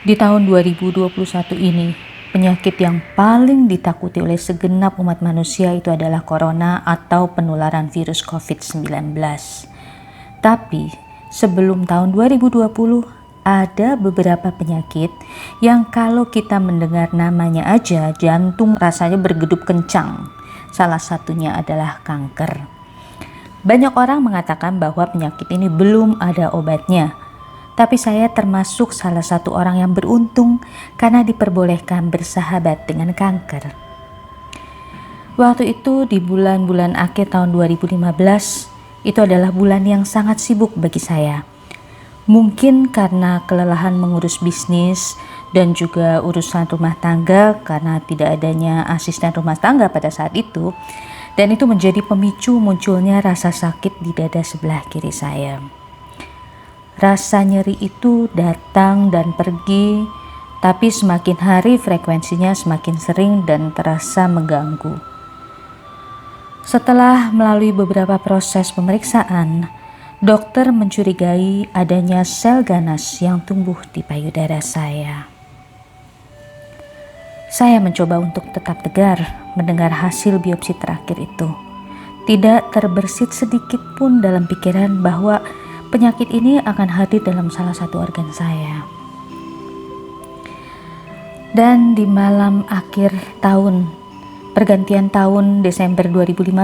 Di tahun 2021 ini, penyakit yang paling ditakuti oleh segenap umat manusia itu adalah corona atau penularan virus COVID-19. Tapi, sebelum tahun 2020, ada beberapa penyakit yang kalau kita mendengar namanya aja, jantung rasanya bergedup kencang. Salah satunya adalah kanker. Banyak orang mengatakan bahwa penyakit ini belum ada obatnya. Tapi saya termasuk salah satu orang yang beruntung karena diperbolehkan bersahabat dengan kanker. Waktu itu di bulan-bulan akhir tahun 2015, itu adalah bulan yang sangat sibuk bagi saya. Mungkin karena kelelahan mengurus bisnis dan juga urusan rumah tangga karena tidak adanya asisten rumah tangga pada saat itu. Dan itu menjadi pemicu munculnya rasa sakit di dada sebelah kiri saya. Rasa nyeri itu datang dan pergi, tapi semakin hari frekuensinya semakin sering dan terasa mengganggu. Setelah melalui beberapa proses pemeriksaan, dokter mencurigai adanya sel ganas yang tumbuh di payudara saya. Saya mencoba untuk tetap tegar mendengar hasil biopsi terakhir itu. Tidak terbersit sedikit pun dalam pikiran bahwa penyakit ini akan hadir dalam salah satu organ saya. Dan di malam akhir tahun, pergantian tahun Desember 2015,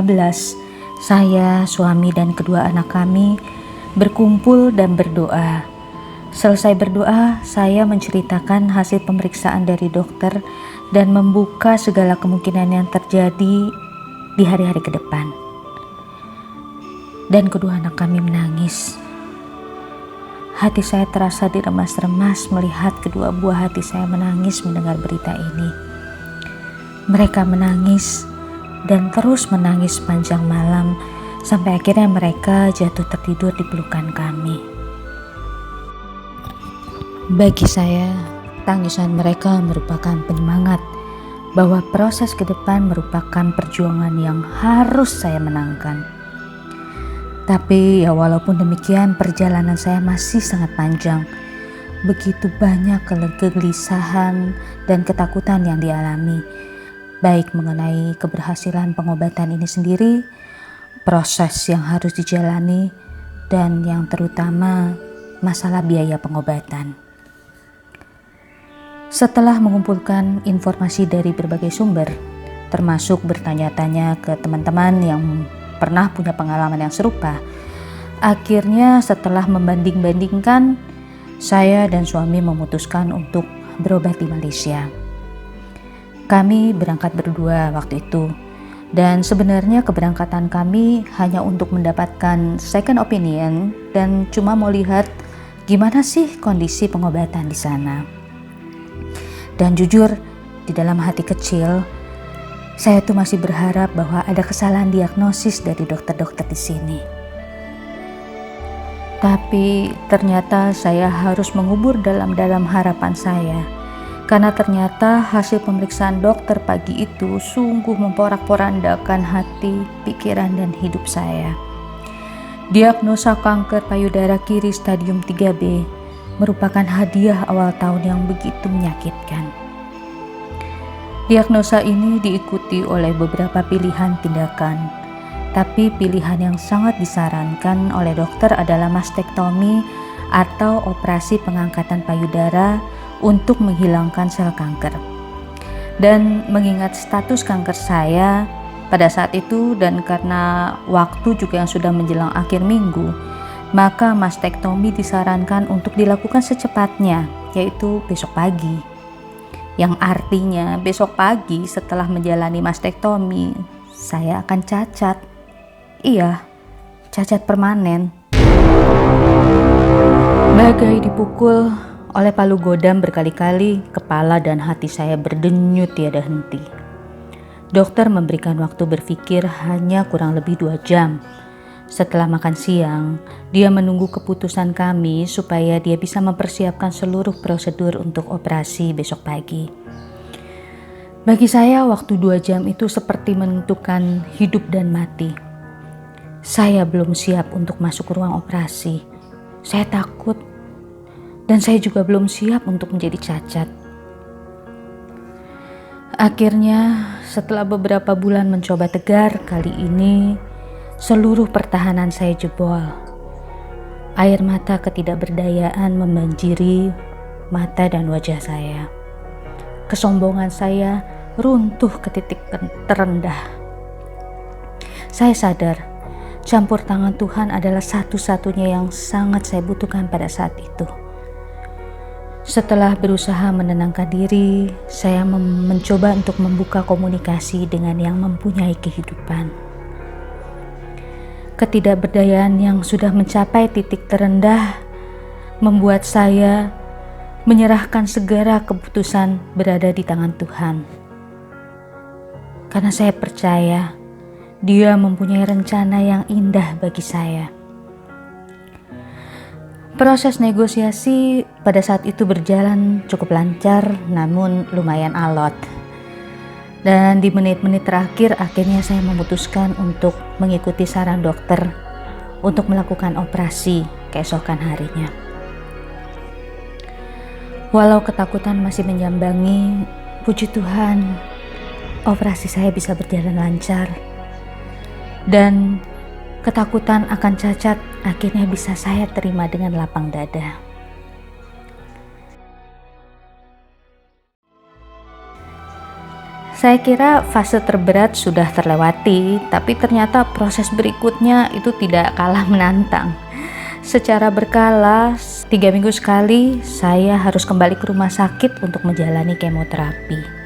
saya, suami dan kedua anak kami berkumpul dan berdoa. Selesai berdoa, saya menceritakan hasil pemeriksaan dari dokter dan membuka segala kemungkinan yang terjadi di hari-hari ke depan. Dan kedua anak kami menangis. Hati saya terasa diremas-remas melihat kedua buah hati saya menangis mendengar berita ini. Mereka menangis dan terus menangis sepanjang malam sampai akhirnya mereka jatuh tertidur di pelukan kami. Bagi saya, tangisan mereka merupakan penyemangat bahwa proses ke depan merupakan perjuangan yang harus saya menangkan. Tapi ya walaupun demikian perjalanan saya masih sangat panjang. Begitu banyak kegelisahan dan ketakutan yang dialami. Baik mengenai keberhasilan pengobatan ini sendiri, proses yang harus dijalani, dan yang terutama masalah biaya pengobatan. Setelah mengumpulkan informasi dari berbagai sumber, termasuk bertanya-tanya ke teman-teman yang pernah punya pengalaman yang serupa. Akhirnya setelah membanding-bandingkan, saya dan suami memutuskan untuk berobat di Malaysia. Kami berangkat berdua waktu itu, dan sebenarnya keberangkatan kami hanya untuk mendapatkan second opinion dan cuma mau lihat gimana sih kondisi pengobatan di sana. Dan jujur, di dalam hati kecil, saya tuh masih berharap bahwa ada kesalahan diagnosis dari dokter-dokter di sini. Tapi ternyata saya harus mengubur dalam-dalam harapan saya. Karena ternyata hasil pemeriksaan dokter pagi itu sungguh memporak-porandakan hati, pikiran, dan hidup saya. Diagnosa kanker payudara kiri stadium 3B merupakan hadiah awal tahun yang begitu menyakitkan. Diagnosa ini diikuti oleh beberapa pilihan tindakan, tapi pilihan yang sangat disarankan oleh dokter adalah mastektomi atau operasi pengangkatan payudara untuk menghilangkan sel kanker. Dan mengingat status kanker saya pada saat itu dan karena waktu juga yang sudah menjelang akhir minggu, maka mastektomi disarankan untuk dilakukan secepatnya, yaitu besok pagi. Yang artinya besok pagi setelah menjalani mastektomi, saya akan cacat. Iya, cacat permanen. Bagai dipukul oleh palu godam berkali-kali, kepala dan hati saya berdenyut tiada henti. Dokter memberikan waktu berpikir hanya kurang lebih 2 jam. Setelah makan siang, dia menunggu keputusan kami supaya dia bisa mempersiapkan seluruh prosedur untuk operasi besok pagi. Bagi saya, waktu 2 jam itu seperti menentukan hidup dan mati. Saya belum siap untuk masuk ke ruang operasi. Saya takut. Dan saya juga belum siap untuk menjadi cacat. Akhirnya, setelah beberapa bulan mencoba tegar, kali ini seluruh pertahanan saya jebol. Air mata ketidakberdayaan membanjiri mata dan wajah saya. Kesombongan saya runtuh ke titik terendah. Saya sadar, campur tangan Tuhan adalah satu-satunya yang sangat saya butuhkan pada saat itu. Setelah berusaha menenangkan diri, saya mencoba untuk membuka komunikasi dengan yang mempunyai kehidupan. Ketidakberdayaan yang sudah mencapai titik terendah membuat saya menyerahkan segala keputusan berada di tangan Tuhan. Karena saya percaya Dia mempunyai rencana yang indah bagi saya. Proses negosiasi pada saat itu berjalan cukup lancar, namun lumayan alot. Dan di menit-menit terakhir akhirnya saya memutuskan untuk mengikuti saran dokter untuk melakukan operasi keesokan harinya. Walau ketakutan masih menyambangi, puji Tuhan, operasi saya bisa berjalan lancar. Dan ketakutan akan cacat akhirnya bisa saya terima dengan lapang dada. Saya kira fase terberat sudah terlewati, tapi ternyata proses berikutnya itu tidak kalah menantang. Secara berkala, 3 minggu sekali saya harus kembali ke rumah sakit untuk menjalani kemoterapi.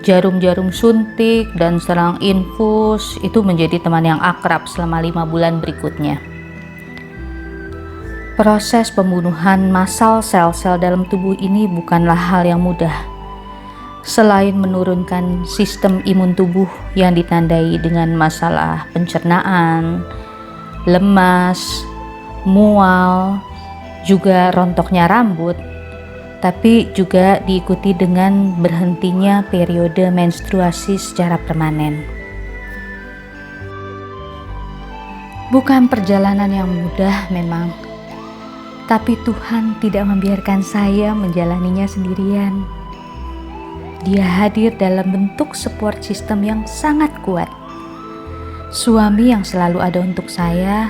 Jarum-jarum suntik dan selang infus itu menjadi teman yang akrab selama 5 bulan berikutnya. Proses pembunuhan massal sel-sel dalam tubuh ini bukanlah hal yang mudah. Selain menurunkan sistem imun tubuh yang ditandai dengan masalah pencernaan, lemas, mual, juga rontoknya rambut, tapi juga diikuti dengan berhentinya periode menstruasi secara permanen. Bukan perjalanan yang mudah memang, tapi Tuhan tidak membiarkan saya menjalaninya sendirian. Dia hadir dalam bentuk support system yang sangat kuat. Suami yang selalu ada untuk saya,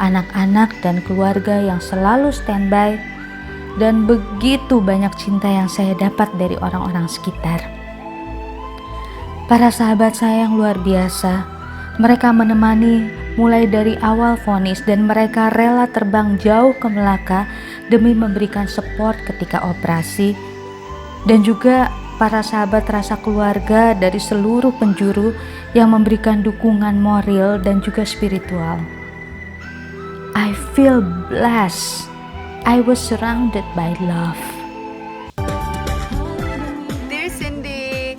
anak-anak dan keluarga yang selalu standby, dan begitu banyak cinta yang saya dapat dari orang-orang sekitar. Para sahabat saya yang luar biasa, mereka menemani mulai dari awal vonis dan mereka rela terbang jauh ke Melaka demi memberikan support ketika operasi, dan juga para sahabat rasa keluarga dari seluruh penjuru yang memberikan dukungan moral dan juga spiritual. I feel blessed. I was surrounded by love. Dear Cindy,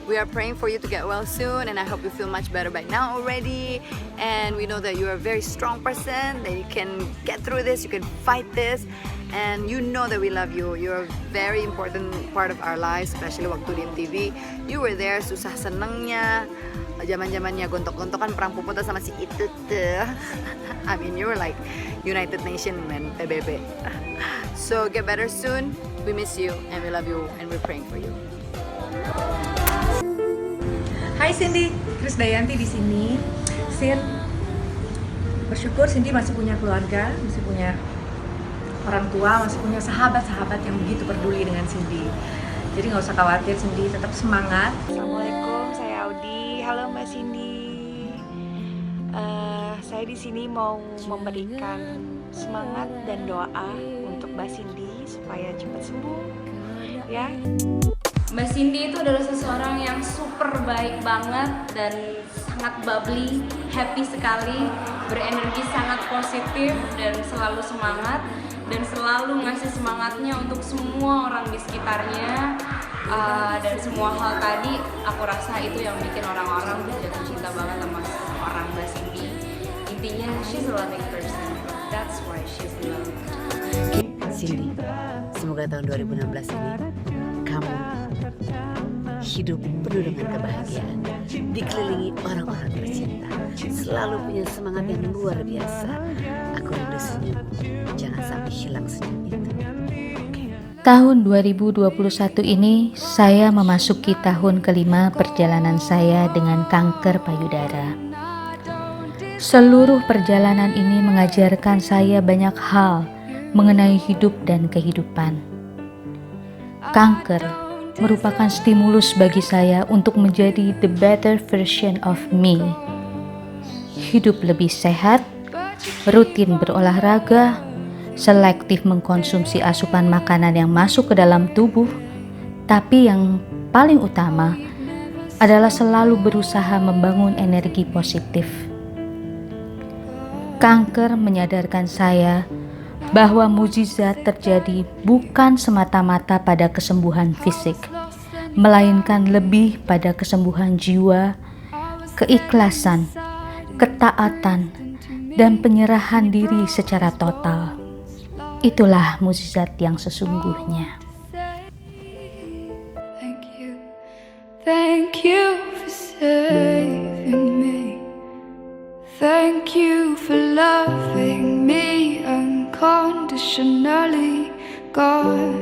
we are praying for you to get well soon, and I hope you feel much better by now already. And we know that you are a very strong person, that you can get through this, you can fight this, and you know that we love you. You're a very important part of our lives, especially waktu di MTV. You were there, susah senengnya, zaman-zamannya gontok-gontokan perang puputan sama si itu tuh. I mean, you were like United Nations man, PBB. So get better soon. We miss you and we love you and we're praying for you. Hai Cindy, Krisdayanti di sini. Sin, bersyukur Cindy masih punya keluarga, masih punya orang tua, masih punya sahabat-sahabat yang begitu peduli dengan Cindy. Jadi nggak usah khawatir, Cindy tetap semangat. Assalamualaikum, saya Audi. Halo Mbak Cindy. Saya di sini mau memberikan semangat dan doa untuk Mbak Cindy supaya cepat sembuh, ya. Mbak Cindy itu adalah seseorang yang super baik banget dan sangat bubbly, happy sekali, berenergi sangat positif dan selalu semangat dan selalu ngasih semangatnya untuk semua orang di sekitarnya. Dan semua hal tadi aku rasa itu yang bikin orang-orang jatuh cinta banget sama orang Mbak Cindy. Intinya she's a loving person, that's why she's loved. Cindy, semoga tahun 2016 ini kamu hidup penuh dengan kebahagiaan, dikelilingi orang-orang tercinta, selalu punya semangat yang luar biasa. Aku rindu senyum, jangan sampai hilang senyum itu. Tahun 2021 ini saya memasuki tahun kelima perjalanan saya dengan kanker payudara. Seluruh perjalanan ini mengajarkan saya banyak hal mengenai hidup dan kehidupan. Kanker merupakan stimulus bagi saya untuk menjadi the better version of me. Hidup lebih sehat, rutin berolahraga, selektif mengkonsumsi asupan makanan yang masuk ke dalam tubuh, tapi yang paling utama adalah selalu berusaha membangun energi positif. Kanker menyadarkan saya bahwa mukjizat terjadi bukan semata-mata pada kesembuhan fisik, melainkan lebih pada kesembuhan jiwa, keikhlasan, ketaatan, dan penyerahan diri secara total. Itulah mukjizat yang sesungguhnya. Thank you for saving me. Thank you for loving me unconditionally, God.